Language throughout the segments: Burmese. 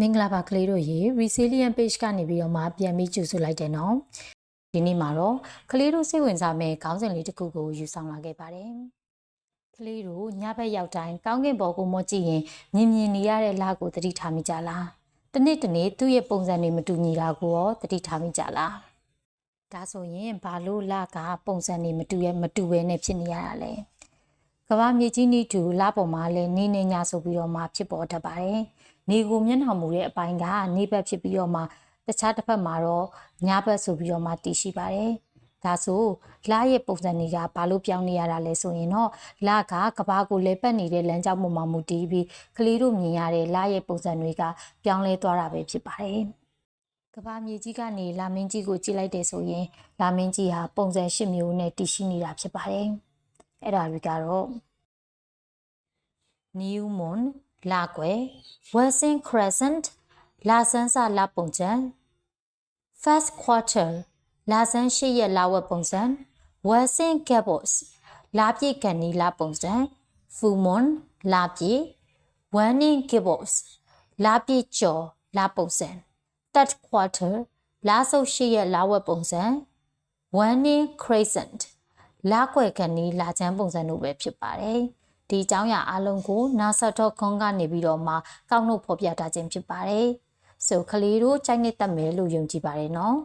မင်္ဂလာပါကလေးတို့ရေ resilient page ကနေပြီးတော့မှပြန်ပြီးကြိုဆိုလိုက်တယ်နော်ဒီနေ့မှာတော့ကလေးတို့စိတ်ဝင်စားမဲ့ခေါင်းစဉ်လေးတစ်ခုကိုယူဆောင်လာခဲ့ပါတယ်ကလေးတို့ညဘက်ရောက်တိုင်းကောင်းကင်ဘော်ကိုမော့ကြည့်ရင်မြင်နေရတဲ့လကိုသတိထားမိကြလားတနေ့သူ့ရဲ့ပုံစံတွေမတူညီတာကိုရောသတိထားမိကြလားဒါဆိုရင်ဘာလို့လကပုံစံတွေမတူဘဲနဲ့ဖြစ်နေရတာလဲကမ္ဘာမြေကြီးနီးတူလပေါ်မှာလည်းနေနေညဆိုပြီးတော့မှဖြစ်ပေါ်တတ်ပါတယ်နေကိုမျက်နှာမူတဲ့အပိုင်းကနေဘက်ဖြစ်ပြီးတော့မှတခြားတစ်ဖက်မှာတော့ညဘက်ဆိုပြီးတော့မှတည်ရှိပါတယ်ဒါဆိုလရဲ့ပုံစံတွေကဘာလို့ပြောင်းနေရတာလဲဆိုရင်တော့လကကမ္ဘာကိုလဲပတ်နေတဲ့လမ်းကြောင်းပေါ်မှာမူတည်ပြီးကလေးတို့မြင်ရတဲ့လရဲ့ပုံစံတွေကပြောင်းလဲသွားတာပဲဖြစ်ပါတယ်ကမ္ဘာမြေကြီးကနေလာမင်းကြီးကိုကြည့်လိုက်တယ်ဆိုရင်လာမင်းကြီးဟာပုံစံ၈မျိုးနဲ့တည်ရှိနေတာဖြစ်ပါတယ်အဲ့ဒါတွေကတော့ New Moon လကွယ် Western Crescent လဆန်းစလပုံစံ First Quarter လဆန်း၈ရက်လဝက်ပုံစံ Western Gables လပြည့်ကန်နီလပုံစံ Full Moon လပြည့် Waning Gables လပြည့်ကျော်လပုံစံ Third Quarter လဆုပ်၈ရက်လဝက်ပုံစံ Waning Crescent လကွယ်ကန်နီလချမ်းပုံစံတို့ပဲဖြစ်ပါတယ်ဒီအကြောင်းအရာအလုံးကို NASA.com ကနေပြီးတော့မှကောက်နှုတ်ဖော်ပြထားခြင်းဖြစ်ပါတယ် So ကလေးတို့ကြိုက်နေတတ်မယ်လို့ယုံကြည်ပါတယ်နော်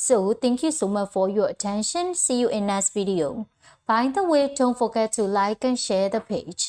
So thank you so much for your attention. See you in next video. By the way, don't forget to like and share the page.